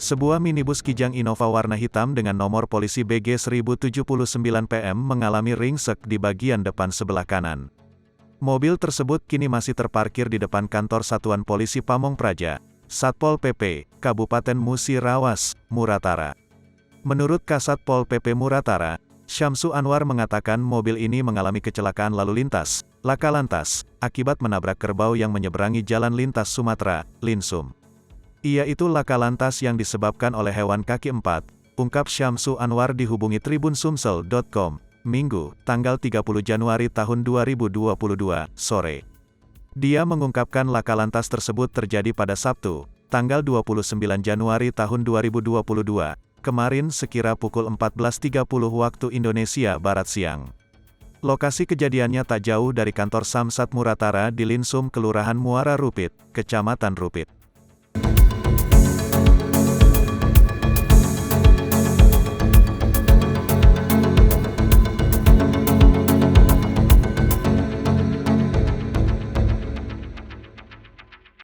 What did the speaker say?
Sebuah minibus Kijang Innova warna hitam dengan nomor polisi BG 1079 PM mengalami ringsek di bagian depan sebelah kanan. Mobil tersebut kini masih terparkir di depan kantor Satuan Polisi Pamong Praja, Satpol PP, Kabupaten Musi Rawas, Muratara. Menurut Kasat Pol PP Muratara, Syamsu Anwar mengatakan mobil ini mengalami kecelakaan lalu lintas, laka lantas, akibat menabrak kerbau yang menyeberangi jalan lintas Sumatera, Linsum. Yaitu laka lantas yang disebabkan oleh hewan kaki empat, ungkap Syamsu Anwar dihubungi tribunsumsel.com, Minggu, tanggal 30 Januari tahun 2022, sore. Dia mengungkapkan laka lantas tersebut terjadi pada Sabtu, tanggal 29 Januari tahun 2022, kemarin sekira pukul 14.30 waktu Indonesia Barat siang. Lokasi kejadiannya tak jauh dari kantor Samsat Muratara di Linsum Kelurahan Muara Rupit, Kecamatan Rupit.